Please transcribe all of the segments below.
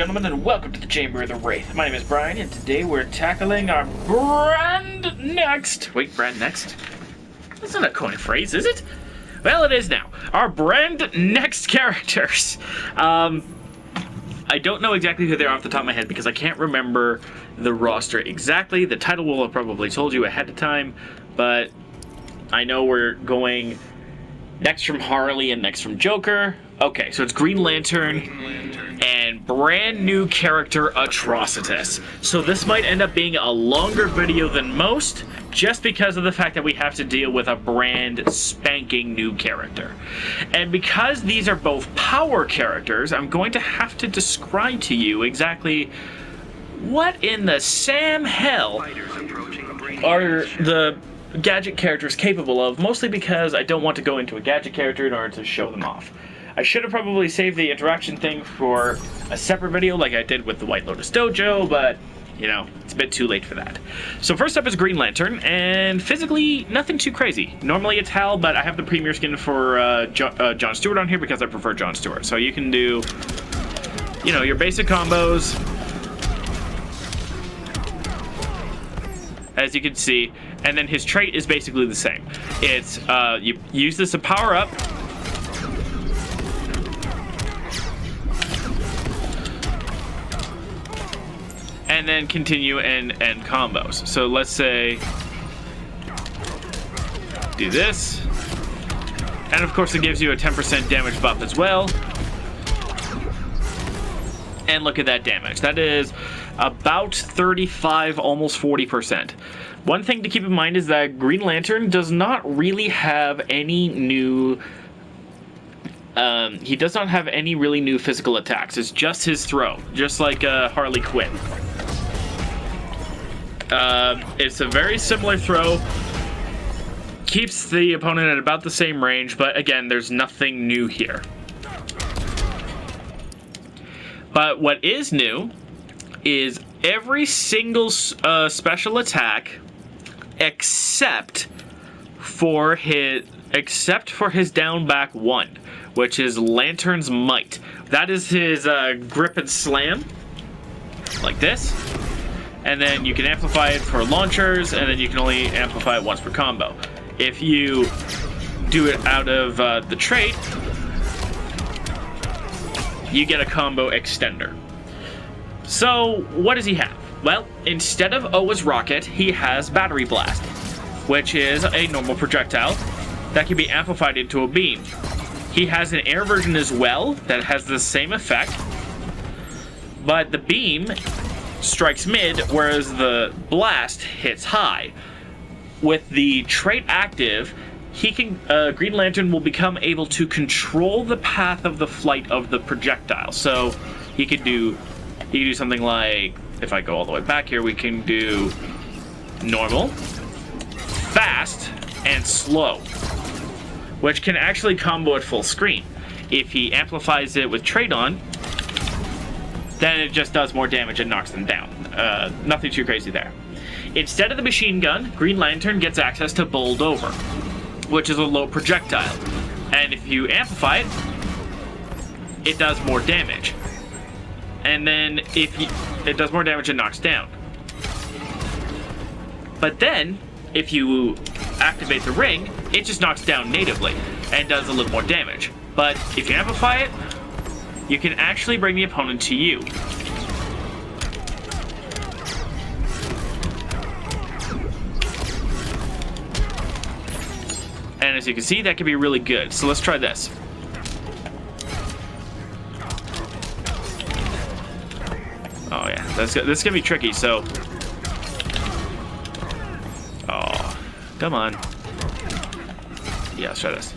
gentlemen, and welcome to the Chamber of the Wraith. My name is Brian, and today we're tackling our brand next... Wait, brand next? That's not a coin phrase, is it? Well, it is now. Our brand next characters. I don't know exactly who they are off the top of my head because I can't remember the roster exactly. The title will have probably told you ahead of time, but I know we're going next from Harley and next from Joker. Okay, so it's Green Lantern and brand new character Atrocitus. So this might end up being a longer video than most, just because of the fact that we have to deal with a brand spanking new character. And because these are both power characters, I'm going to have to describe to you exactly what in the Sam hell are the gadget characters capable of, mostly because I don't want to go into a gadget character in order to show them off. I should have probably saved the interaction thing for a separate video like I did with the White Lotus Dojo, but, you know, it's a bit too late for that. So first up is Green Lantern, and physically, nothing too crazy. Normally it's Hal, but I have the premier skin for John Stewart on here because I prefer John Stewart. So you can do, you know, your basic combos, as you can see, and then his trait is basically the same. It's, you use this to power up, and then continue and end combos. So let's say, do this, and of course it gives you a 10% damage buff as well. And look at that damage. That is about 35, almost 40%. One thing to keep in mind is that Green Lantern does not really have any new... he does not have any really new physical attacks. It's just his throw, just like Harley Quinn. It's a very similar throw. Keeps the opponent at about the same range, but again, there's nothing new here. But what is new is every single special attack except for his down back one, which is Lantern's Might. That is his grip and slam, like this. And then you can amplify it for launchers, and then you can only amplify it once per combo. If you do it out of the trait, you get a combo extender. So, what does he have? Well, instead of Oa's Rocket, he has Battery Blast, which is a normal projectile that can be amplified into a beam. He has an air version as well that has the same effect, but the beam strikes mid, whereas the blast hits high. With the trait active, he can Green Lantern will become able to control the path of the flight of the projectile. So he can do something like, if I go all the way back here, we can do normal, fast, and slow, which can actually combo at full screen. If he amplifies it with trait on, then it just does more damage and knocks them down. Nothing too crazy there. Instead of the machine gun, Green Lantern gets access to Bowled Over, which is a low projectile. And if you amplify it, it does more damage. And then it does more damage and knocks down. But then, if you activate the ring, it just knocks down natively and does a little more damage. But if you amplify it, you can actually bring the opponent to you. And as you can see, that can be really good. So let's try this. Oh yeah, this is gonna be tricky, so... Oh, come on. Yeah, let's try this.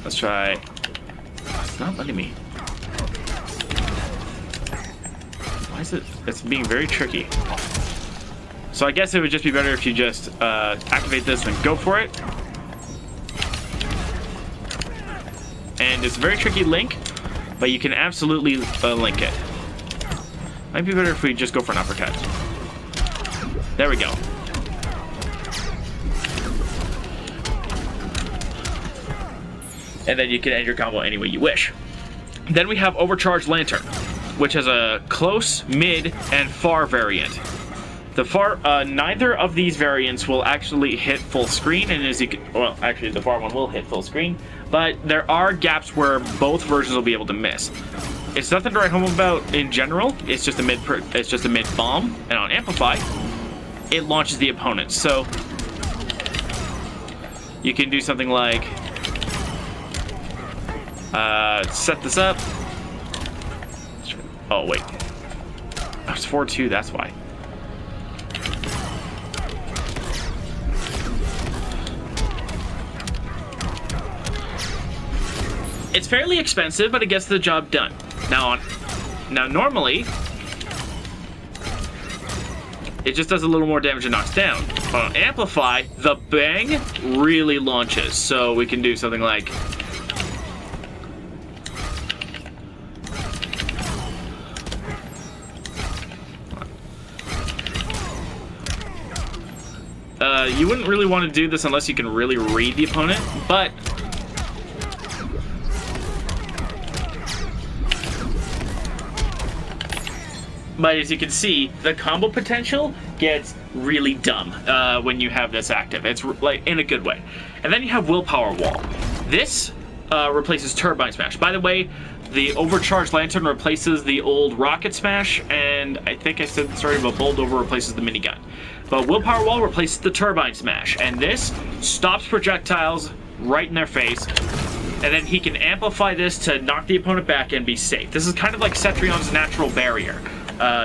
Let's try... It's not letting me. Why is it? It's being very tricky. So I guess it would just be better if you just activate this and go for it. And it's a very tricky link, but you can absolutely link it. Might be better if we just go for an uppercut. There we go. and then you can end your combo any way you wish. Then we have Overcharged Lantern, which has a close, mid, and far variant. The far, neither of these variants will actually hit full screen, and as you can, well, actually the far one will hit full screen, but there are gaps where both versions will be able to miss. It's nothing to write home about in general. It's just a mid bomb, and on Amplify, it launches the opponent. So you can do something like set this up. Oh wait, it's 4-2. That's why. It's fairly expensive, but it gets the job done. Now normally, it just does a little more damage and knocks down. But on Amplify, the bang really launches. So we can do something like you wouldn't really want to do this unless you can really read the opponent, but as you can see, the combo potential gets really dumb when you have this active. It's like in a good way. And then you have Willpower Wall. This replaces Turbine Smash. By the way, the Overcharged Lantern replaces the old Rocket Smash, and I think I said this already, but Boldover replaces the minigun. But Willpower Wall replaces the Turbine Smash, and this stops projectiles right in their face, and then he can amplify this to knock the opponent back and be safe. This is kind of like Cetrion's Natural Barrier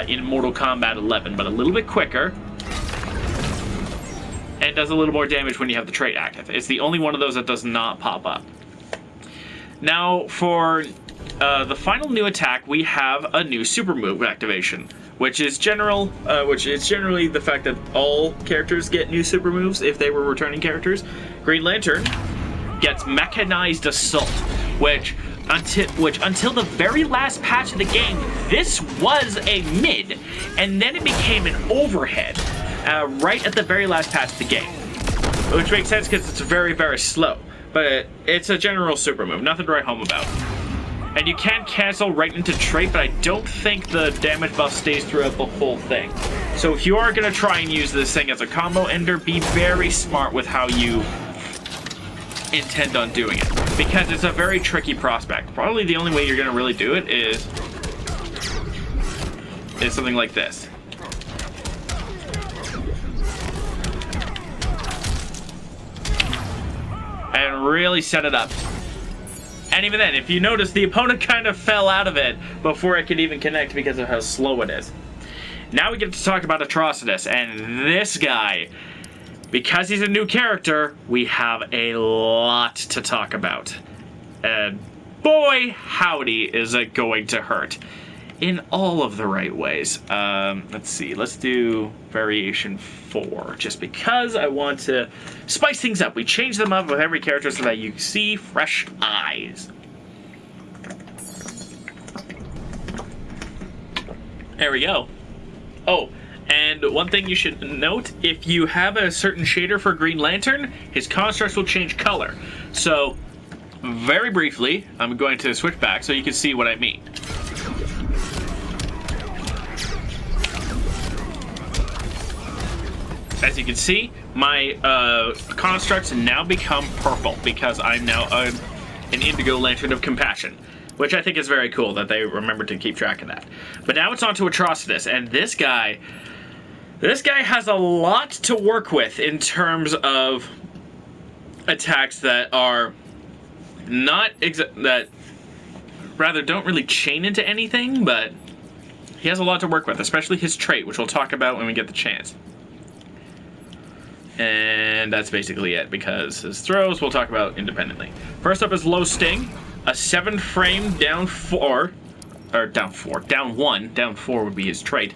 in Mortal Kombat 11, but a little bit quicker, and does a little more damage when you have the trait active. It's the only one of those that does not pop up. Now, for the final new attack, we have a new super move activation, which is generally the fact that all characters get new super moves if they were returning characters. Green Lantern gets Mechanized Assault, which until the very last patch of the game, this was a mid, and then it became an overhead right at the very last patch of the game, which makes sense because it's very, very slow. But it's a general super move, nothing to write home about. And you can cancel right into trait, but I don't think the damage buff stays throughout the whole thing. So if you are going to try and use this thing as a combo ender, be very smart with how you intend on doing it, because it's a very tricky prospect. Probably the only way you're going to really do it is something like this. And really set it up. And even then, if you notice, the opponent kind of fell out of it before it could even connect because of how slow it is. Now we get to talk about Atrocitus, and this guy, because he's a new character, we have a lot to talk about. And boy, howdy, is it going to hurt. In all of the right ways. Let's see, let's do variation 4, just because I want to spice things up. We change them up with every character so that you see fresh eyes. There we go. Oh, and one thing you should note, if you have a certain shader for Green Lantern, his constructs will change color. So, very briefly, I'm going to switch back so you can see what I mean. As you can see, my constructs now become purple because I'm now an Indigo Lantern of Compassion, which I think is very cool that they remembered to keep track of that. But now it's on to Atrocitus, and this guy has a lot to work with in terms of attacks that are not that rather don't really chain into anything, but he has a lot to work with, especially his trait, which we'll talk about when we get the chance. And that's basically it, because his throws we'll talk about independently. First up is Low Sting, a 7-frame down 4 would be his trait.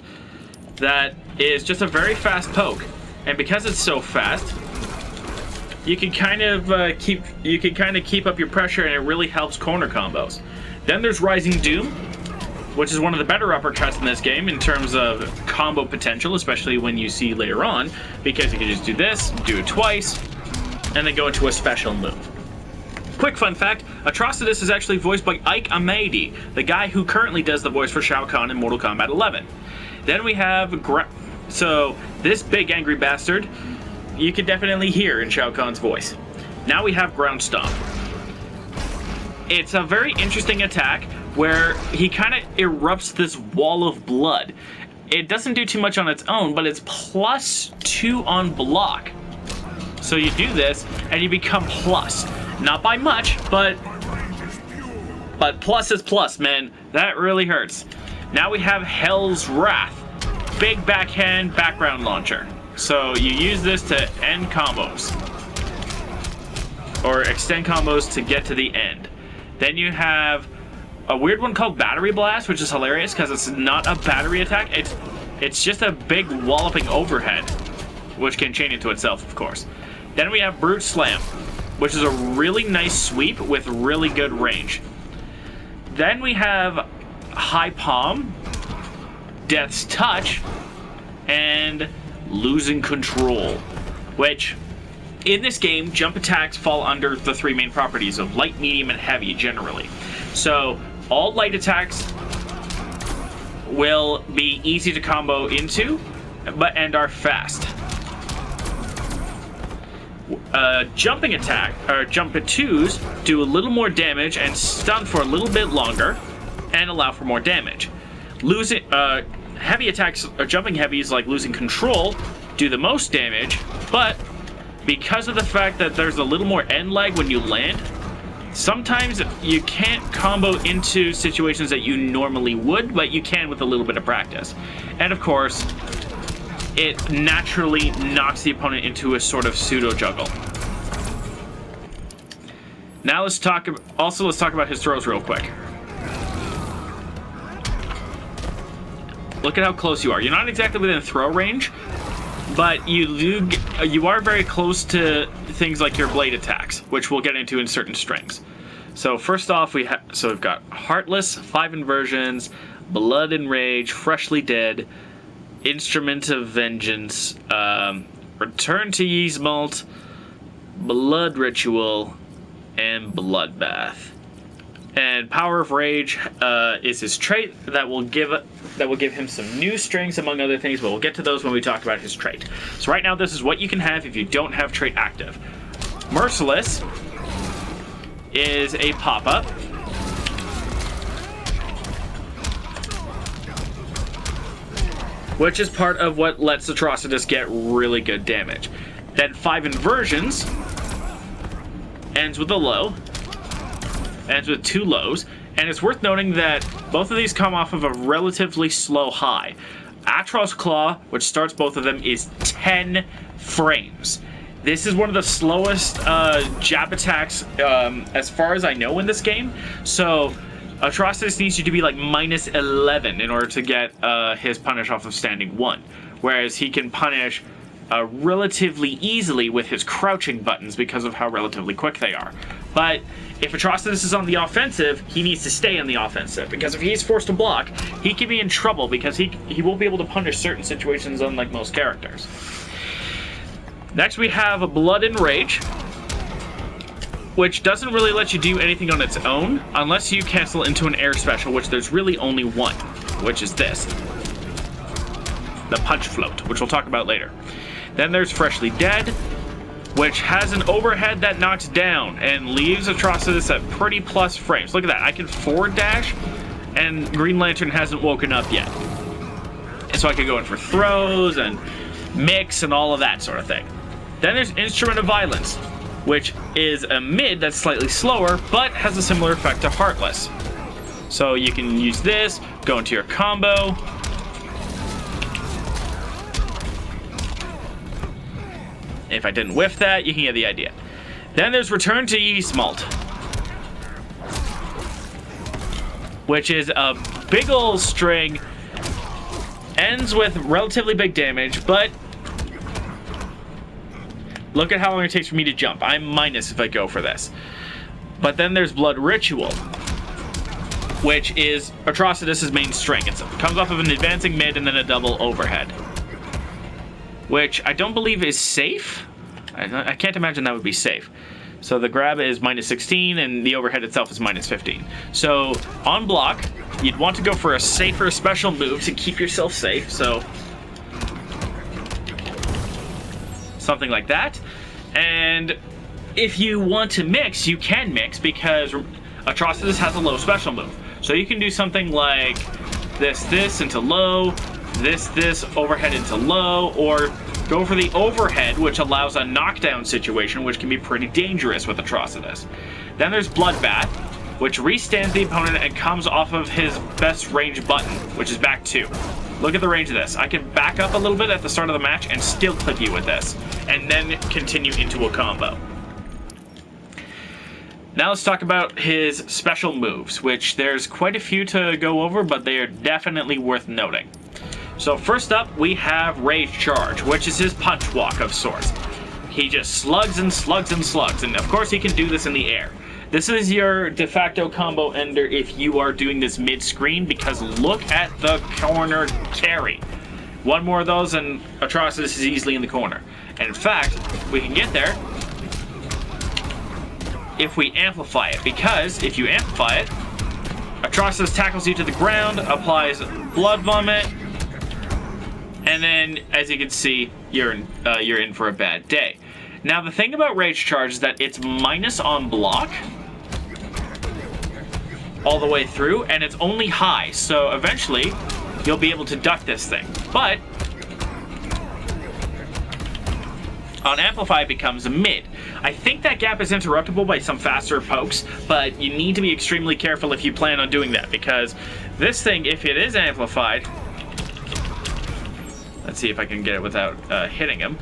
That is just a very fast poke, and because it's so fast, you can kind of keep up your pressure, and it really helps corner combos. Then there's Rising Doom, which is one of the better uppercuts in this game in terms of combo potential, especially when you see later on, because you can just do this, do it twice, and then go into a special move. quick fun fact, Atrocitus is actually voiced by Ike Amadi, the guy who currently does the voice for Shao Kahn in Mortal Kombat 11. Then we have... So, this big angry bastard, you can definitely hear in Shao Kahn's voice. Now we have Ground Stomp. It's a very interesting attack where he kind of erupts this wall of blood. It doesn't do too much on its own, but it's +2 on block. So you do this, and you become plus. Not by much, but plus is plus, man. That really hurts. Now we have Hell's Wrath. Big backhand background launcher. So you use this to end combos. Or extend combos to get to the end. Then you have a weird one called Battery Blast, which is hilarious because it's not a battery attack. It's just a big walloping overhead, which can chain into itself, of course. Then we have Brute Slam, which is a really nice sweep with really good range. Then we have High Palm, Death's Touch, and Losing Control, which in this game, jump attacks fall under the 3 main properties of light, medium, and heavy generally. So all light attacks will be easy to combo into, and are fast. Jumping attack, or jump at 2s, do a little more damage and stun for a little bit longer, and allow for more damage. Heavy attacks, or jumping heavies like Losing Control, do the most damage, but because of the fact that there's a little more end lag when you land, sometimes you can't combo into situations that you normally would, but you can with a little bit of practice. And of course, it naturally knocks the opponent into a sort of pseudo juggle. Now let's talk about his throws real quick. Look at how close you are. You're not exactly within throw range, but you are very close to things like your blade attacks, which we'll get into in certain strings. So first off, we've got Heartless, 5 Inversions, Blood and Rage, Freshly Dead, Instrument of Vengeance, Return to Yzmalt, Blood Ritual, and Bloodbath. And Power of Rage is his trait that will give him some new strings, among other things, but we'll get to those when we talk about his trait. So right now, this is what you can have if you don't have trait active. Merciless is a pop-up. Which is part of what lets Atrocitus get really good damage. Then 5 Inversions ends with a low. Ends with 2 lows, and it's worth noting that both of these come off of a relatively slow high. Atros Claw, which starts both of them, is 10 frames. This is one of the slowest jab attacks as far as I know in this game, so Atrocitus needs you to be like -11 in order to get his punish off of standing 1, whereas he can punish relatively easily with his crouching buttons because of how relatively quick they are. But if Atrocitus is on the offensive, he needs to stay on the offensive, because if he's forced to block, he can be in trouble because he won't be able to punish certain situations unlike most characters. Next we have Blood and Rage, which doesn't really let you do anything on its own unless you cancel into an air special, which there's really only one, which is this. The Punch Float, which we'll talk about later. Then there's Freshly Dead, which has an overhead that knocks down and leaves Atrocitus at pretty plus frames. Look at that, I can forward dash, and Green Lantern hasn't woken up yet. And so I can go in for throws and mix and all of that sort of thing. Then there's Instrument of Violence, which is a mid that's slightly slower, but has a similar effect to Heartless. So you can use this, go into your combo. If I didn't whiff that, you can get the idea. Then there's Return to Yzmalt, which is a big ol' string, ends with relatively big damage, but look at how long it takes for me to jump. I'm minus if I go for this. But then there's Blood Ritual, which is Atrocitus' main string. It comes off of an advancing mid and then a double overhead, which I don't believe is safe. I can't imagine that would be safe. So the grab is minus 16 and the overhead itself is minus 15. So on block, you'd want to go for a safer special move to keep yourself safe. So something like that. And if you want to mix, you can mix because Atrocitus has a low special move. So you can do something like this into low, this overhead into low, or go for the overhead, which allows a knockdown situation, which can be pretty dangerous with Atrocitus. Then there's Bloodbath, which restands the opponent and comes off of his best range button, which is back 2. Look at the range of this. I can back up a little bit at the start of the match and still clip you with this, and then continue into a combo. Now let's talk about his special moves, which there's quite a few to go over, but they are definitely worth noting. So first up, we have Rage Charge, which is his punch walk of sorts. He just slugs and slugs and slugs, and of course he can do this in the air. This is your de facto combo ender if you are doing this mid-screen, because look at the corner carry. One more of those and Atrocitus is easily in the corner. And in fact, we can get there if we amplify it, because if you amplify it, Atrocitus tackles you to the ground, applies Blood Vomit, and then, as you can see, you're in for a bad day. Now, the thing about Rage Charge is that it's minus on block all the way through, and it's only high, so eventually you'll be able to duck this thing. But on Amplify, it becomes a mid. I think that gap is interruptible by some faster pokes, but you need to be extremely careful if you plan on doing that, because this thing, if it is amplified, let's see if I can get it without hitting him.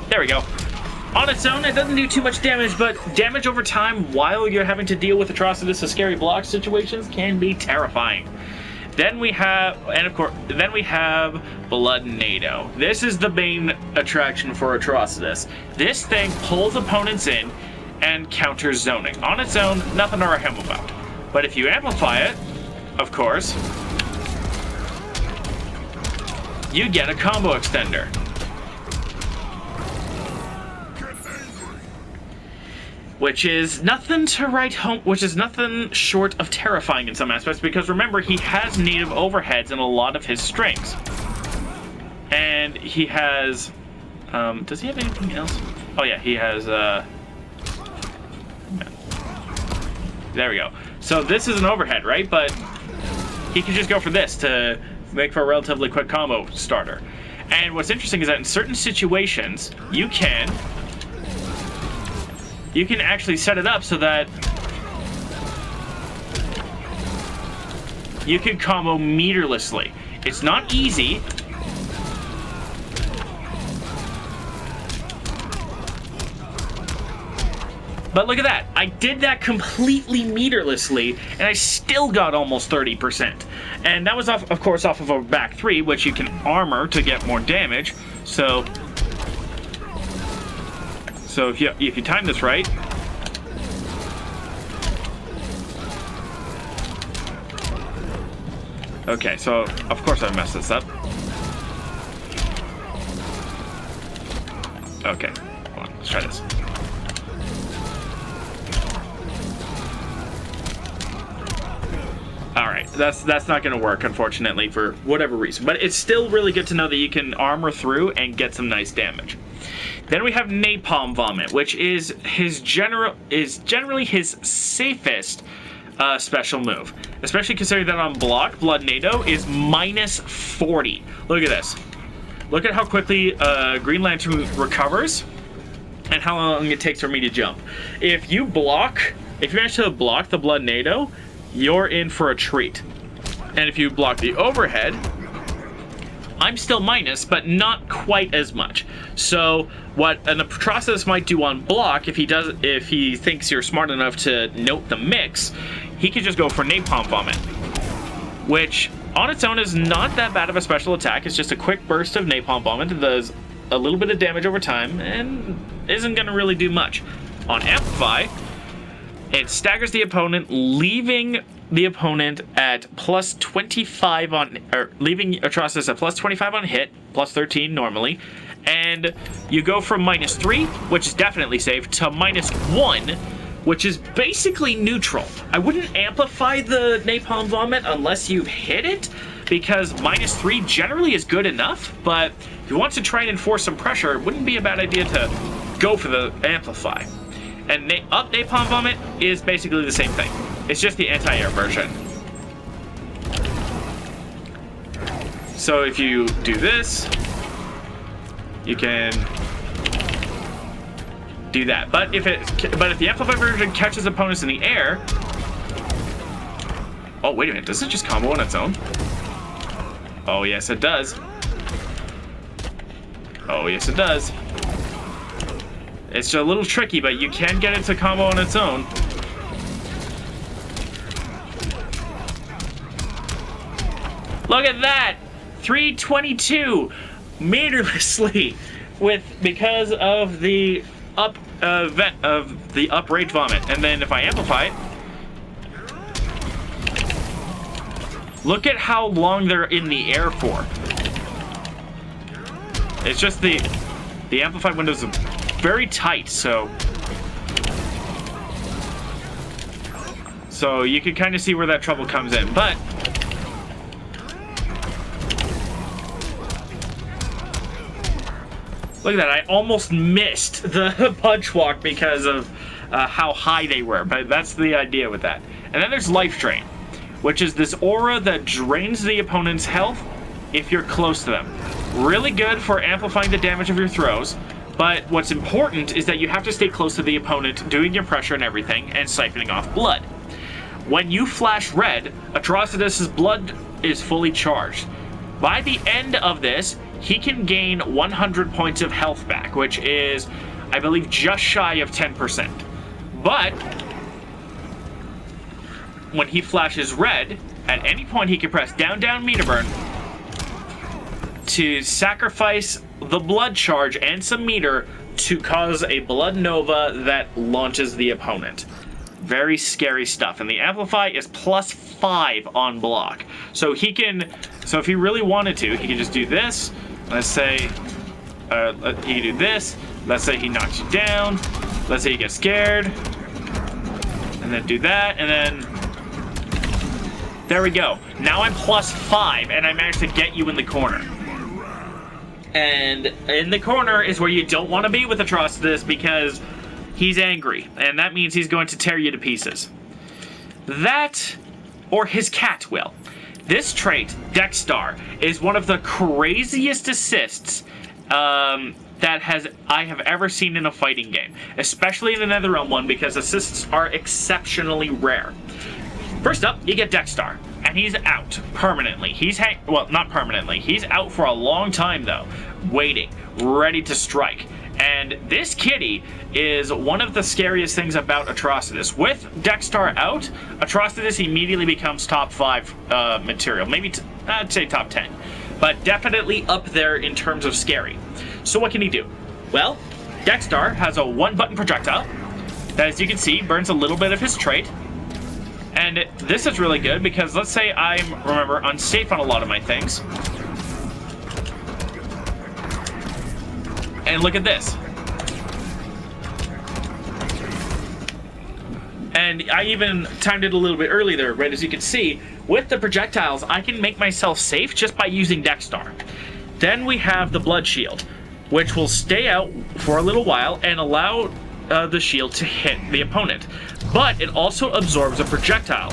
There we go. On its own, it doesn't do too much damage, but damage over time while you're having to deal with Atrocitus or scary block situations can be terrifying. Then we have, Bloodnado. This is the main attraction for Atrocitus. This thing pulls opponents in and counters zoning. On its own, nothing to write home about. But if you amplify it, of course, you get a combo extender. Which is nothing to write home, which is nothing short of terrifying in some aspects, because remember, he has native overheads in a lot of his strings. And he has, does he have anything else? Oh yeah, he has, there we go. So this is an overhead, right? But he can just go for this to make for a relatively quick combo starter. And what's interesting is that in certain situations, you can actually set it up so that you can combo meterlessly. It's not easy. But look at that. I did that completely meterlessly, and I still got almost 30%. And that was, of course, off of a back 3, which you can armor to get more damage. So if you time this right, okay, so of course I messed this up. Okay, hold on, let's try this. Alright, that's not going to work, unfortunately, for whatever reason. But it's still really good to know that you can armor through and get some nice damage. Then we have Napalm Vomit, which is generally his safest special move. Especially considering that on block, Bloodnado is minus 40. Look at this. Look at how quickly Green Lantern recovers and how long it takes for me to jump. If you manage to block the Bloodnado, you're in for a treat. And if you block the overhead, I'm still minus, but not quite as much. So what an Atrocitus might do on block, if he thinks you're smart enough to note the mix, he could just go for Napalm Vomit, which on its own is not that bad of a special attack. It's just a quick burst of Napalm Vomit that does a little bit of damage over time and isn't going to really do much. On Amplify, it staggers the opponent, leaving the opponent at plus 25 on, or leaving Atrocitus at plus 25 on hit, plus 13 normally, And you go from -3, which is definitely safe, to -1, which is basically neutral. I wouldn't amplify the napalm vomit unless you've hit it, because -3 generally is good enough, but if you want to try and enforce some pressure, it wouldn't be a bad idea to go for the amplify. And up napalm vomit is basically the same thing. It's just the anti-air version. So if you do this, you can do that. But if the amplify version catches opponents in the air, oh wait a minute, does it just combo on its own? Oh yes it does. Oh yes it does. It's a little tricky, but you can get it to combo on its own. Look at that! 322 meterlessly because of the up rage vomit. And then if I amplify it, look at how long they're in the air for. It's just the amplified windows are very tight, so you can kind of see where that trouble comes in. But look at that, I almost missed the punch walk because of how high they were, but that's the idea with that. And then there's Life Drain, which is this aura that drains the opponent's health if you're close to them. Really good for amplifying the damage of your throws, but what's important is that you have to stay close to the opponent, doing your pressure and everything, and siphoning off blood. When you flash red, Atrocitus' blood is fully charged. By the end of this, he can gain 100 points of health back, which is, I believe, just shy of 10%. But when he flashes red, at any point he can press down, down, meter burn to sacrifice the blood charge and some meter to cause a blood nova that launches the opponent. Very scary stuff. And the amplify is +5 on block. So he can, so if he really wanted to, he can just do this. Let's say he can do this. Let's say he knocks you down. Let's say you get scared. And then do that, and then there we go. Now I'm +5 and I managed to get you in the corner. And in the corner is where you don't want to be with Atrocitus because he's angry, and that means he's going to tear you to pieces. That, or his cat will. This trait, Dexstar, is one of the craziest assists that I have ever seen in a fighting game, especially in the Netherrealm one, because assists are exceptionally rare. First up, you get Dexstar, and he's out permanently. Well, not permanently. He's out for a long time, though, waiting, ready to strike. And this kitty is one of the scariest things about Atrocitus. With Dexstar out, Atrocitus immediately becomes top 5 material. Maybe, I'd say top 10. But definitely up there in terms of scary. So what can he do? Well, Dexstar has a 1-button projectile that, as you can see, burns a little bit of his trait. And this is really good because let's say I'm, remember, unsafe on a lot of my things. And look at this. And I even timed it a little bit early there, right? As you can see, with the projectiles, I can make myself safe just by using Dexstar. Then we have the Blood Shield, which will stay out for a little while and allow the shield to hit the opponent. But it also absorbs a projectile,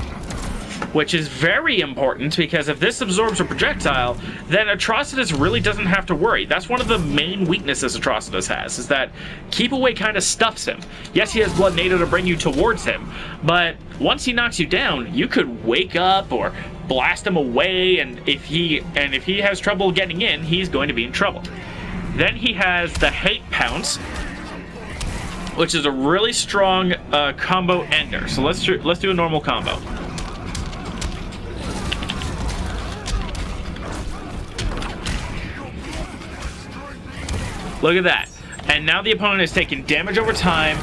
which is very important because if this absorbs a projectile, then Atrocitus really doesn't have to worry. That's one of the main weaknesses Atrocitus has, is that Keep Away kind of stuffs him. Yes, he has Blood Nado to bring you towards him, but once he knocks you down, you could wake up or blast him away, and if he has trouble getting in, he's going to be in trouble. Then he has the Hate Pounce, which is a really strong combo ender. So let's do a normal combo. Look at that. And now the opponent is taking damage over time,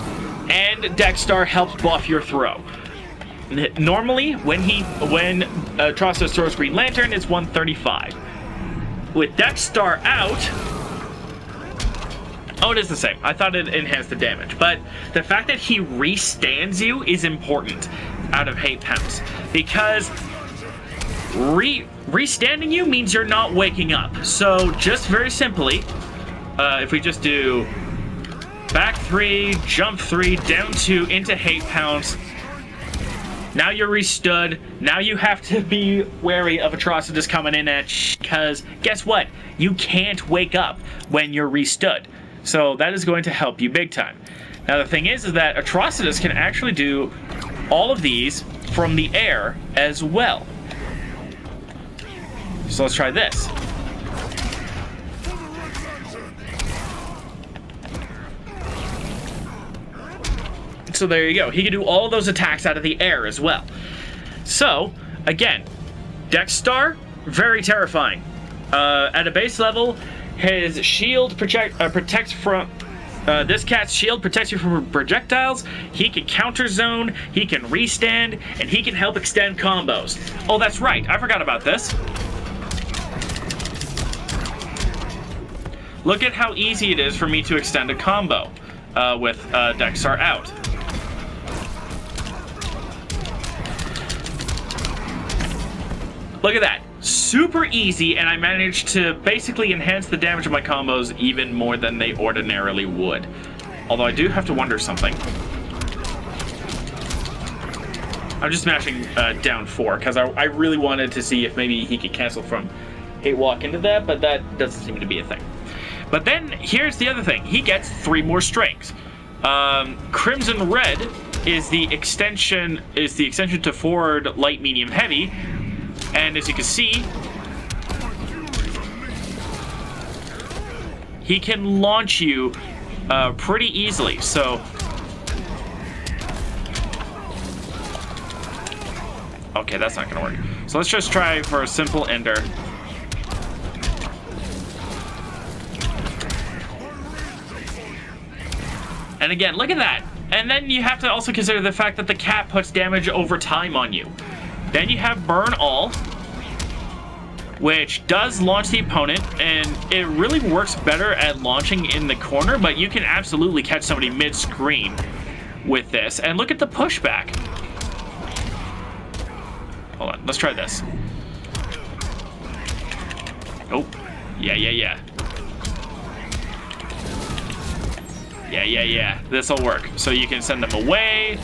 and Dexstar helps buff your throw. Normally, when Atrocitus throws Green Lantern, it's 135. With Dexstar out, Oh, it is the same. I thought it enhanced the damage. But the fact that he restands you is important out of Hate Pounce. Because restanding you means you're not waking up. So just very simply, if we just do back 3, jump 3, down 2, into Hate Pounce. Now you're restood. Now you have to be wary of Atrocitus coming in at you, because guess what? You can't wake up when you're restood. So that is going to help you big time. Now the thing is that Atrocitus can actually do all of these from the air as well. So let's try this. So there you go. He can do all of those attacks out of the air as well. So, again, Dex Star, very terrifying. At a base level, his shield protects from... this cat's shield protects you from projectiles. He can counter zone, he can restand, and he can help extend combos. Oh, that's right. I forgot about this. Look at how easy it is for me to extend a combo with Dex Star out. Look at that. Super easy, and I managed to basically enhance the damage of my combos even more than they ordinarily would. Although I do have to wonder something. I'm just smashing down 4, because I really wanted to see if maybe he could cancel from Hate Walk into that, but that doesn't seem to be a thing. But then, here's the other thing. He gets 3 more strings. Crimson Red is the extension to forward, light, medium, heavy. And as you can see, he can launch you pretty easily. So, okay, that's not gonna work. So let's just try for a simple ender. And again, look at that. And then you have to also consider the fact that the cat puts damage over time on you. Then you have Burn All, which does launch the opponent, and it really works better at launching in the corner, but you can absolutely catch somebody mid-screen with this. And look at the pushback. Hold on, let's try this. Oh, yeah. Yeah. This'll work. So you can send them away.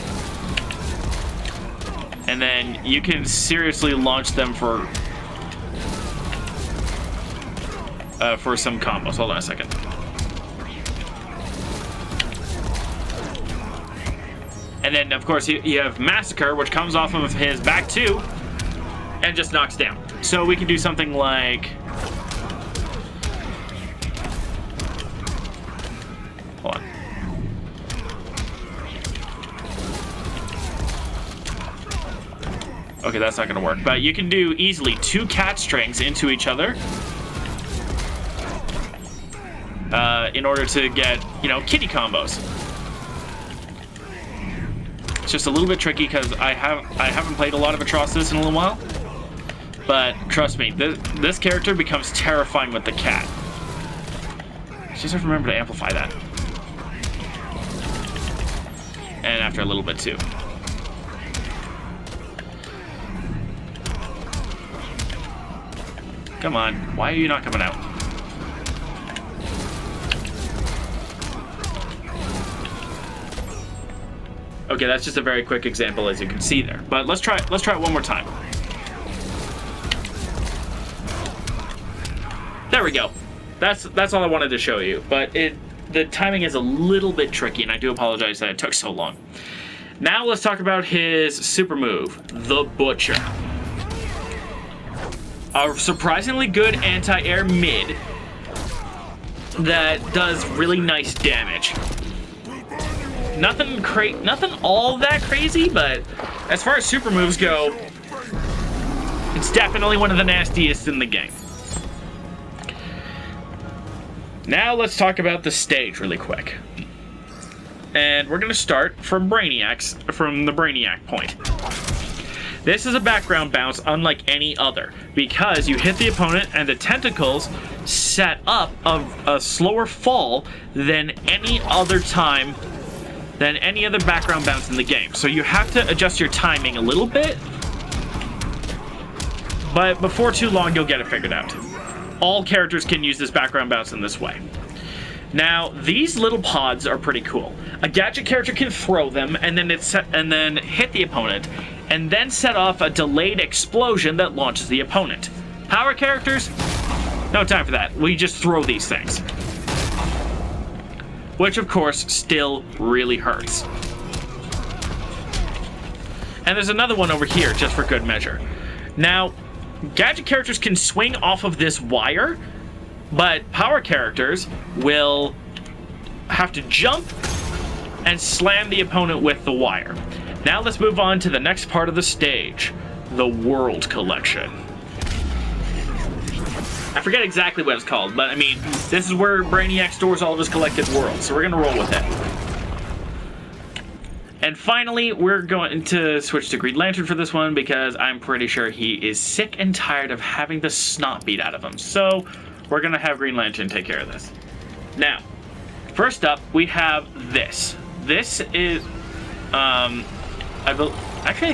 And then you can seriously launch them for some combos. Hold on a second. And then, of course, you have Massacre, which comes off of his back 2 and just knocks down. So we can do something like... Hold on. Okay, that's not going to work. But you can do easily 2 cat strings into each other in order to get, kitty combos. It's just a little bit tricky because I haven't played a lot of Atrocitus in a little while. But trust me, this character becomes terrifying with the cat. Just have to remember to amplify that. And after a little bit too. Come on, why are you not coming out? Okay, that's just a very quick example, as you can see there. But let's try it one more time. There we go. That's all I wanted to show you. But the timing is a little bit tricky, and I do apologize that it took so long. Now let's talk about his super move, the Butcher. A surprisingly good anti-air mid that does really nice damage. Nothing all that crazy, but as far as super moves go, it's definitely one of the nastiest in the game. Now let's talk about the stage really quick. And we're going to start from the Brainiac point. This is a background bounce unlike any other because you hit the opponent and the tentacles set up a slower fall than any other time, than any other background bounce in the game. So you have to adjust your timing a little bit, but before too long you'll get it figured out. All characters can use this background bounce in this way. Now, these little pods are pretty cool. A gadget character can throw them and then hit the opponent, and then set off a delayed explosion that launches the opponent. Power characters? No time for that. We just throw these things. Which, of course, still really hurts. And there's another one over here, just for good measure. Now, gadget characters can swing off of this wire, but power characters will have to jump and slam the opponent with the wire. Now let's move on to the next part of the stage, the World Collection. I forget exactly what it's called, but I mean, this is where Brainiac stores all of his collected worlds, so we're going to roll with it. And finally, we're going to switch to Green Lantern for this one because I'm pretty sure he is sick and tired of having the snot beat out of him. So we're going to have Green Lantern take care of this. Now, first up, we have this. This is, I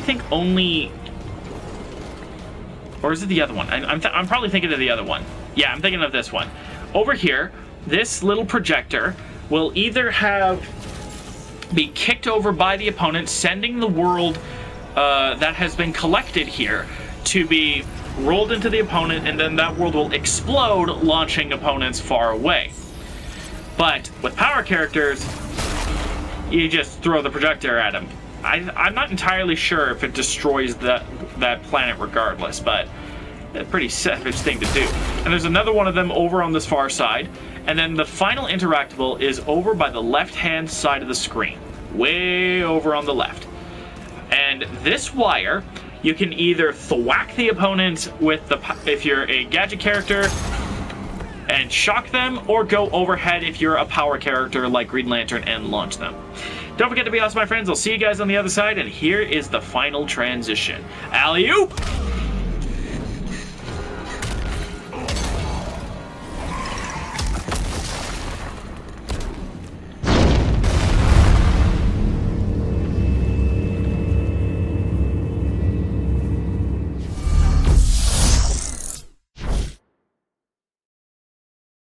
think only, or is it the other one? I'm probably thinking of the other one. Yeah, I'm thinking of this one. Over here, this little projector will either be kicked over by the opponent, sending the world that has been collected here to be rolled into the opponent, and then that world will explode, launching opponents far away. But with power characters, you just throw the projector at them. I'm not entirely sure if it destroys that planet regardless, but a pretty savage thing to do. And there's another one of them over on this far side, and then the final interactable is over by the left-hand side of the screen, way over on the left. And this wire, you can either thwack the opponent with if you're a gadget character and shock them, or go overhead if you're a power character like Green Lantern and launch them. Don't forget to be awesome, my friends. I'll see you guys on the other side, and here is the final transition. Alley-oop!